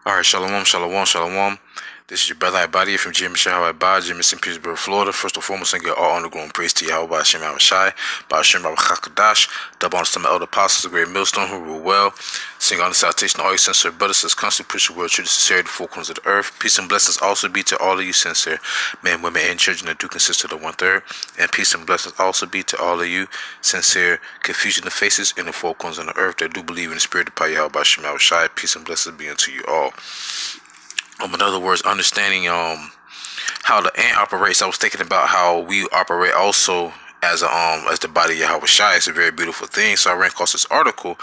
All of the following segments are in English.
Alright, shalom, shalom, shalom. This is your brother AHBAD from Jim YAHAWAH, Jim in Petersburg, Florida. First and foremost, I give all honor, glory, and praise to YAHWAH, Shem YAHAWASHI, by Shem YAHAWAH, double honor to my elder apostles, the great MILLSTONE, who rule well. Sing honor, salutation to all you sincere brothers, as constantly preach the word, true to sincerity, the four corners of the earth. Peace and blessings also be to all of you sincere men, women, and children that do consist of the 1/3. And peace and blessings also be to all of you sincere Confucian of faces in the four corners of the earth that do believe in the spirit of YAHWAH, Shem YAHAWASHI. Peace and blessings be unto you all. In other words, understanding how the ant operates. I was thinking about how we operate also as the body of YAHWAH. It's a very beautiful thing. So I ran across this article,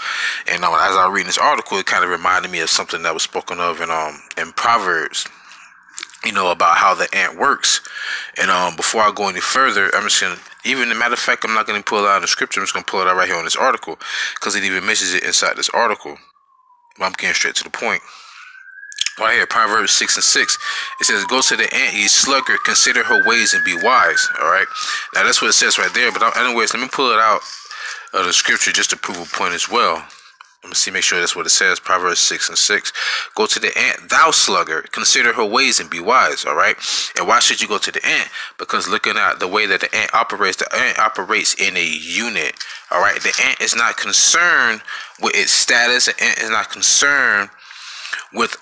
and as I read this article, it kind of reminded me of something that was spoken of in Proverbs. You know, about how the ant works. And before I go any further, I'm just gonna, even as a matter of fact, I'm not gonna pull it out of the scripture. I'm just gonna pull it out right here on this article because it even mentions it inside this article. But I'm getting straight to the point. Right here, Proverbs 6:6. It says, "Go to the ant, ye sluggard, consider her ways and be wise." All right. Now that's what it says right there. But anyways, let me pull it out of the scripture just to prove a point as well. Let me see, make sure that's what it says. Proverbs 6:6. "Go to the ant, thou sluggard, consider her ways and be wise." All right. And why should you go to the ant? Because looking at the way that the ant operates in a unit. All right. The ant is not concerned with its status. The ant is not concerned with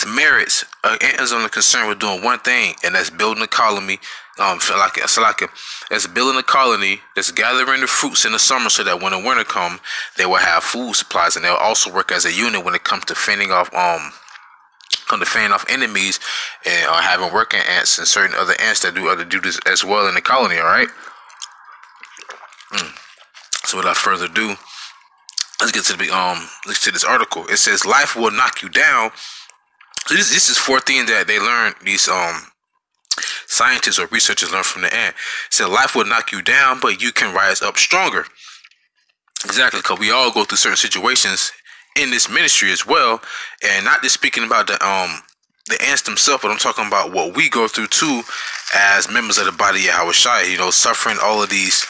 merits. Ant is only concerned with doing one thing, and that's building a colony. That's building a colony that's gathering the fruits in the summer, so that when the winter comes, they will have food supplies, and they'll also work as a unit when it comes to fending off enemies, and having working ants and certain other ants that do other duties as well in the colony. All right. So without further ado, let's get to this article. It says, "Life will knock you down." So this is 4 things that they learned. These scientists or researchers learned from the ant. It said, "Life will knock you down, but you can rise up stronger." Exactly, because we all go through certain situations in this ministry as well, and not just speaking about the ants themselves, but I'm talking about what we go through too as members of the body of YAHWAH. You know, suffering all of these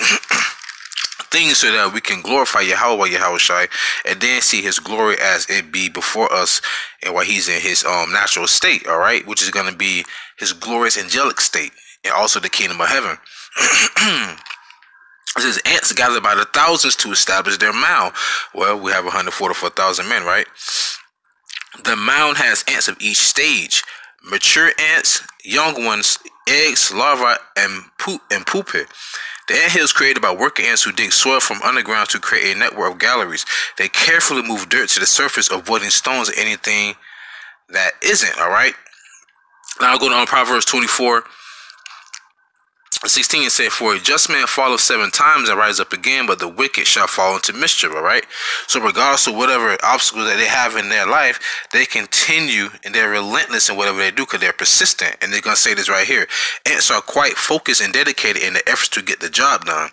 things so that we can glorify YAHWAH, and then see his glory as it be before us, and while he's in his natural state, all right, which is going to be his glorious angelic state, and also the kingdom of heaven. It says, "Ants gathered by the thousands to establish their mound." Well, we have 144,000 men, right? "The mound has ants of each stage: mature ants, young ones, eggs, larvae, and pupae. The anthill is created by worker ants who dig soil from underground to create a network of galleries. They carefully move dirt to the surface, avoiding stones or anything that isn't." All right. Now I'll go to Proverbs 24:16. It said, "For a just man falleth 7 times and rise up again, but the wicked shall fall into mischief." All right. So regardless of whatever obstacles that they have in their life, they continue and they're relentless in whatever they do because they're persistent. And they're going to say this right here: "Ants are quite focused and dedicated in their efforts to get the job done.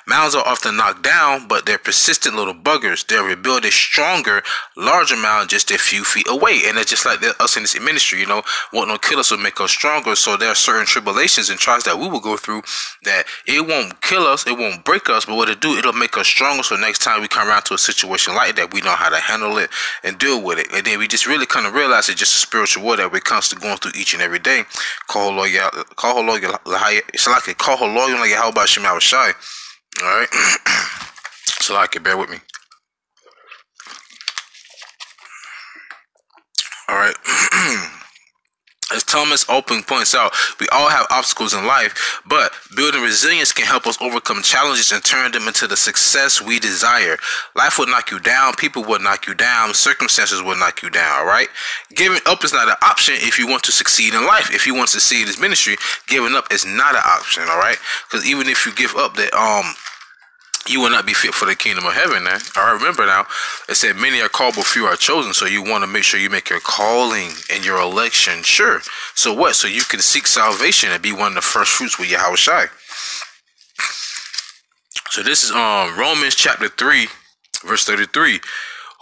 Mounds are often knocked down, but they're persistent little buggers. They'll rebuild a stronger, larger mound just a few feet away." And it's just like us in this ministry, you know, what no kill us will make us stronger. So there are certain tribulations and trials that we will go through that it won't kill us, it won't break us, but what it'll make us stronger. So next time we come around to a situation like that, we know how to handle it and deal with it. And then we just really kind of realize it's just a spiritual war that we're constantly going through each and every day. All right. So bear with me. All right. As Thomas Open points out, we all have obstacles in life, but building resilience can help us overcome challenges and turn them into the success we desire. Life will knock you down, people will knock you down, circumstances will knock you down, all right? Giving up is not an option if you want to succeed in life. If you want to succeed in this ministry, giving up is not an option, all right? Because even if you give up, that you will not be fit for the kingdom of heaven. Now, I remember now, it said many are called, but few are chosen. So you want to make sure you make your calling and your election sure. So what? So you can seek salvation and be one of the first fruits with YAHWAH. So this is Romans chapter 3, verse 33.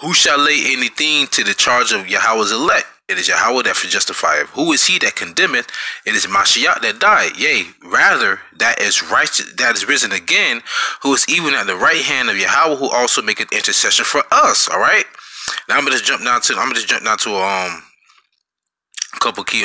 "Who shall lay anything to the charge of Yahweh's elect? It is Yahweh that justifieth. Who is he that condemneth? It is Mashiach that died. Yea, rather, that is righteous, that is risen again, who is even at the right hand of Yahweh, who also maketh intercession for us." All right. Now I'm gonna just jump down to a couple key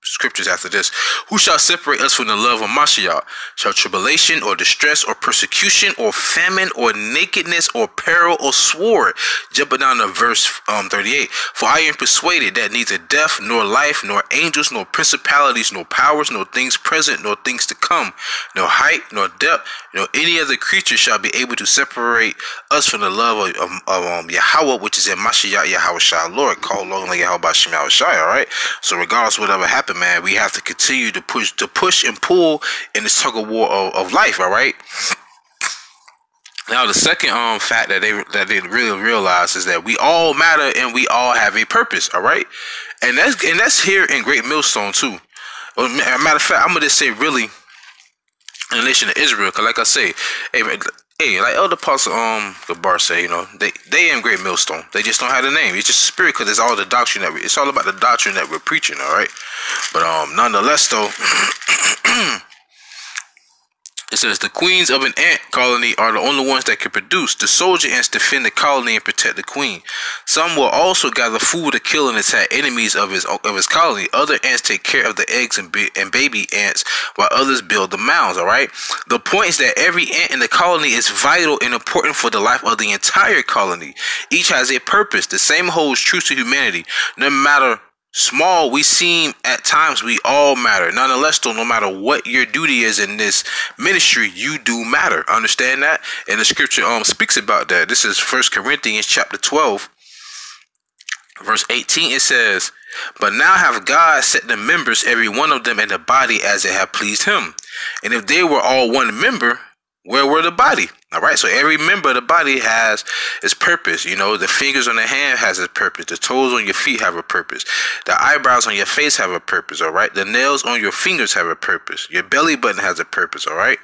scriptures after this. Who shall separate us from the love of Mashiach? Shall tribulation or distress or persecution or famine or nakedness or peril or sword? Jumping down to verse 38. For I am persuaded that neither death nor life nor angels nor principalities nor powers nor things present nor things to come, no height nor depth nor any other creature shall be able to separate us from the love of Yahawah, which is in Mashiach YAHAWASHI, Lord, called long like YAHWASHI. All right. So regardless of whatever happened, man, we have to continue to push and pull in this tug of war of life. All right. Now the second fact that they really realize is that we all matter and we all have a purpose. All right, and that's here in Great Millstone too. Well, matter of fact, I'm gonna just say really in relation to Israel, because like I say, hey, like Elder Apostle Gabar say, you know, they in Great Millstone. They just don't have the name. It's just a spirit, because it's all the doctrine that it's all about the doctrine that we're preaching. All right, but nonetheless though. It says the queens of an ant colony are the only ones that can produce. The soldier ants defend the colony and protect the queen. Some will also gather food to kill and attack enemies of his colony. Other ants take care of the eggs and baby ants, while others build the mounds. All right. The point is that every ant in the colony is vital and important for the life of the entire colony. Each has a purpose. The same holds true to humanity. No matter small we seem at times, we all matter. Nonetheless, though, no matter what your duty is in this ministry, you do matter. Understand that? And the scripture speaks about that. This is 1 Corinthians chapter 12, verse 18. It says, but now have God set the members, every one of them, in the body as it had pleased him. And if they were all one member, where were the body? All right, so every member of the body has its purpose. You know, the fingers on the hand has its purpose. The toes on your feet have a purpose. The eyebrows on your face have a purpose. All right, the nails on your fingers have a purpose. Your belly button has a purpose. All right.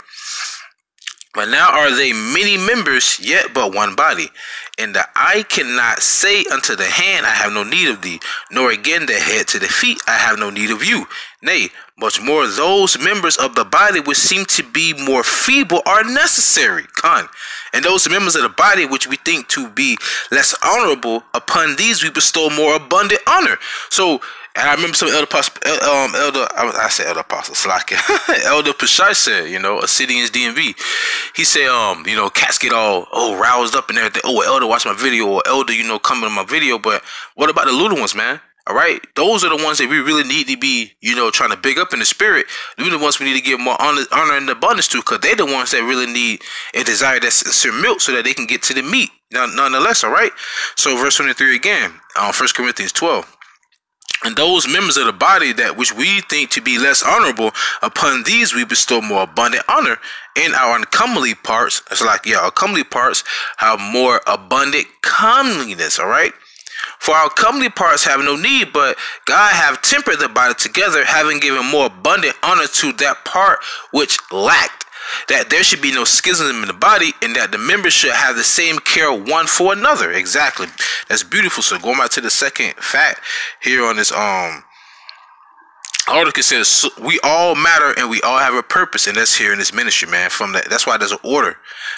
But now are they many members, yet but one body. And the eye cannot say unto the hand, I have no need of thee, nor again the head to the feet, I have no need of you. Nay, much more those members of the body which seem to be more feeble are necessary. And those members of the body which we think to be less honorable, upon these we bestow more abundant honor. So, and I remember some Elder Apostle, Elder Pashai said, you know, a city in his DMV. He said, you know, cats get all roused up and everything. Oh, Elder, watch my video, or Elder, you know, come to my video. But what about the little ones, man? All right, those are the ones that we really need to be, you know, trying to big up in the spirit. They're the ones we need to give more honor and abundance to, because they're the ones that really need and desire that sincere milk so that they can get to the meat. Now, nonetheless, all right. So, verse 23 again, 1 Corinthians 12. And those members of the body that which we think to be less honorable, upon these we bestow more abundant honor. In our uncomely parts, it's like, yeah, our comely parts have more abundant comeliness, all right? For our comely parts have no need, but God have tempered the body together, having given more abundant honor to that part which lacked, that there should be no schism in the body, and that the members should have the same care one for another. Exactly. That's beautiful. So going back to the second fact here on this article, says we all matter and we all have a purpose, and that's here in this ministry, man. From that, that's why there's an order.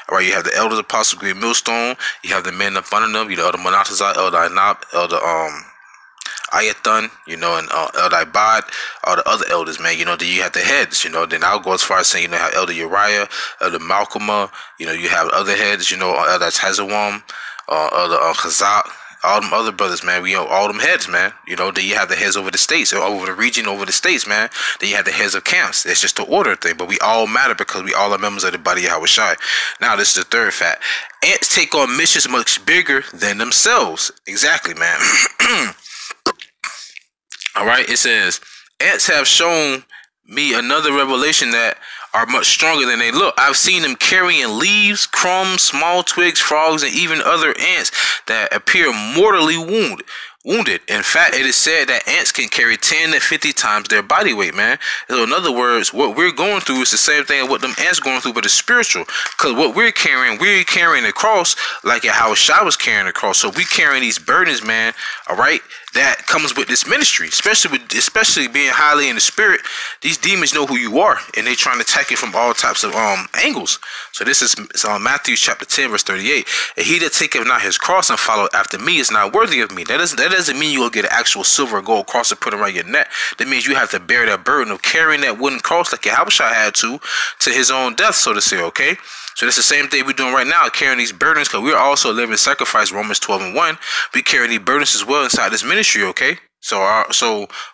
All right, you have the elders, apostles, Great Millstone. You have the men up under them. You know, Elder Monatazai, Elder Inab, Elder Ayathan, you know, and Elder AHBAD, all the other elders, man. You know, then you have the heads, you know. Then I'll go as far as saying, you know, have Elder Uriah, Elder Malcolm, you know, you have other heads, you know, Elder Tazawam, Elder Khazak, all them other brothers, man. We know all them heads, man. You know, then you have the heads over the states, over the region, over the states, man. Then you have the heads of camps. It's just the order thing, but we all matter because we all are members of the body of YAHWASHI. Now, this is the third fact. Ants take on missions much bigger than themselves. Exactly, man. All right, it says, ants have shown me another revelation that are much stronger than they look. I've seen them carrying leaves, crumbs, small twigs, frogs, and even other ants that appear mortally wounded. wounded. In fact, it is said that ants can carry 10 to 50 times their body weight, man. So in other words, what we're going through is the same thing as what them ants going through, but it's spiritual. Because what we're carrying the cross like YAHAWASHI was carrying the cross. So we carrying these burdens, man, all right, that comes with this ministry, especially being highly in the spirit. These demons know who you are, and they trying to attack you from all types of angles. So this is Matthew chapter 10 verse 38. And he that taketh not his cross and follow after me is not worthy of me. That doesn't mean you will get an actual silver or gold cross and put around your neck. That means you have to bear that burden of carrying that wooden cross like YAHAWASHI had to his own death, so to say. Okay. So that's the same thing we're doing right now, carrying these burdens, because we're also living sacrifice, Romans 12:1. We carry these burdens as well inside this ministry, okay? So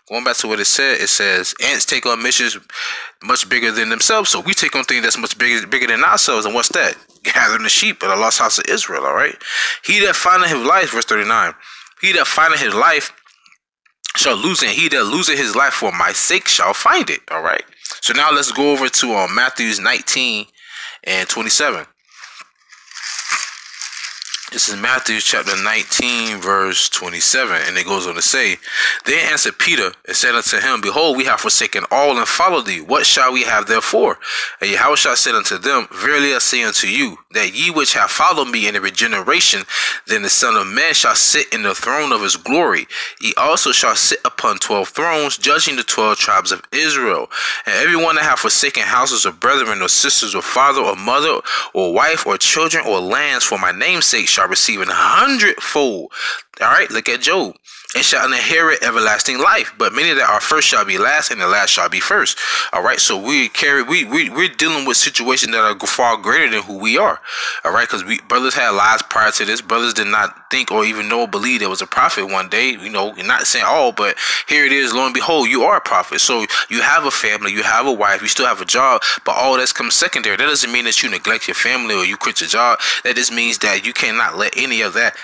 going back to what it says, ants take on missions much bigger than themselves. So we take on things that's much bigger than ourselves. And what's that? Gathering the sheep of the lost house of Israel, all right? He that findeth his life, verse 39, he that findeth his life shall lose it. He that loseth his life for my sake shall find it, all right? So now let's go over to Matthew 19 and 27. This is Matthew chapter 19 verse 27, and it goes on to say, Then answered Peter and said unto him, Behold, we have forsaken all and followed thee. What shall we have therefore? And YAHAWASHI said unto them, Verily I say unto you, that ye which have followed me in the regeneration, then the Son of Man shall sit in the throne of his glory. Ye also shall sit upon 12 thrones, judging the 12 tribes of Israel. And every one that hath forsaken houses or brethren or sisters or father or mother or wife or children or lands for my name's sake shall receive 100-fold. All right, look at Job. And shall inherit everlasting life. But many that are first shall be last, and the last shall be first. All right, so we're dealing with situations that are far greater than who we are. All right, because brothers had lives prior to this. Brothers did not think or even know or believe there was a prophet one day. You know, not saying all, but here it is. Lo and behold, you are a prophet. So you have a family, you have a wife, you still have a job, but all that's comes secondary. That doesn't mean that you neglect your family or you quit your job. That just means that you cannot let any of that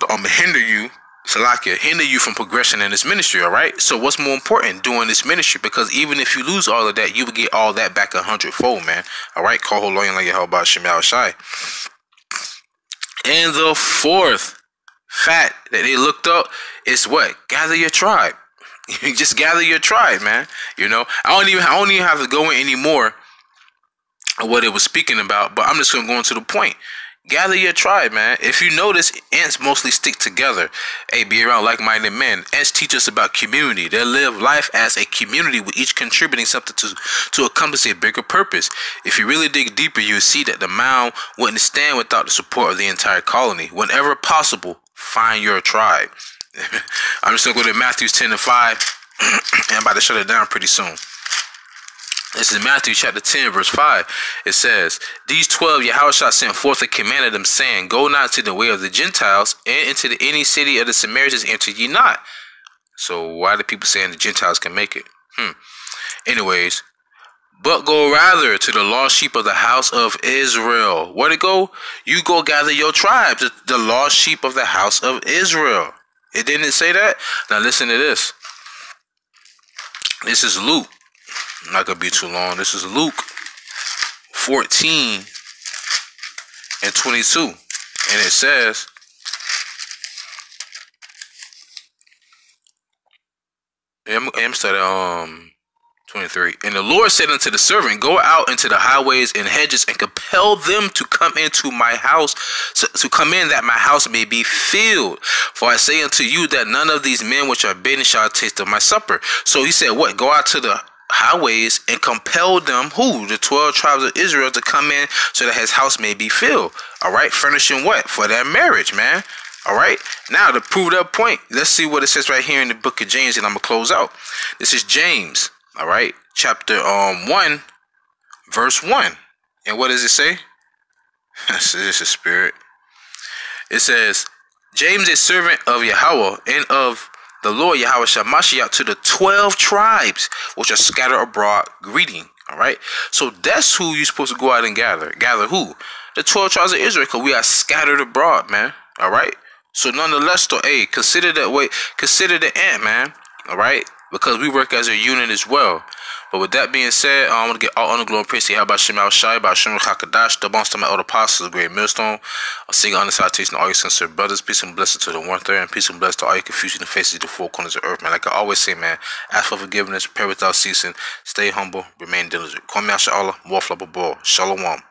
hinder you from progression in this ministry. All right, so what's more important doing this ministry? Because even if you lose all of that, you will get all that back 100-fold, man. All right, call Colonies like YAHAWASHI. And the fourth fact that they looked up is what? Gather your tribe. You just gather your tribe, man. You know, I don't even have to go in anymore of what it was speaking about, but I'm just gonna go into the point. Gather your tribe, man. If you notice, ants mostly stick together. Hey, be around like-minded men. Ants teach us about community. They live life as a community with each contributing something to accomplish a bigger purpose. If you really dig deeper, you'll see that the mound wouldn't stand without the support of the entire colony. Whenever possible, find your tribe. I'm just going to go to Matthew 10 and 5, and I'm about to shut it down pretty soon. This is Matthew chapter 10 verse 5. It says, These 12 YAHAWASHI sent forth and commanded them, saying, Go not to the way of the Gentiles, and into any city of the Samaritans enter ye not. So why do people saying the Gentiles can make it? Anyways, but go rather to the lost sheep of the house of Israel. Where to go? You go gather your tribes, the lost sheep of the house of Israel. It didn't say that? Now listen to this. This is Luke. I'm not going to be too long. This is Luke 14 and 22. And it says, I'm starting 23. And the Lord said unto the servant, Go out into the highways and hedges and compel them to come into my house, to come in that my house may be filled. For I say unto you that none of these men which are bidden shall taste of my supper. So he said, what? Go out to the highways and compel them, who? The 12 tribes of Israel, to come in so that his house may be filled. All right, furnishing what? For their marriage, man. All right, now to prove that point, let's see what it says right here in the book of James, and I'm gonna close out. This is James, all right, chapter 1 verse 1. And what does it say? This is a spirit. It says, James, a servant of YAHAWAH and of the Lord YAHAWASHI Mashiach, to the 12 tribes which are scattered abroad, greeting. All right, so that's who you're supposed to go out and gather. Gather who? The 12 tribes of Israel, because we are scattered abroad, man. All right, so nonetheless, though, hey, consider that way. Consider the ant, man. All right, because we work as a unit as well. But with that being said, I want to get all honor, glory, and praise to YAHAWASHI, by Shem Hakadash, the bonds to my elder apostles, the great millstone. A single honor salutation to all your sincere brothers. Peace and blessings to the one third, and peace and blessings to all your confusion and faces of the four corners of earth, man. Like I always say, man, ask for forgiveness, pray without ceasing, stay humble, remain diligent. Kwame Asha Allah, Shalom.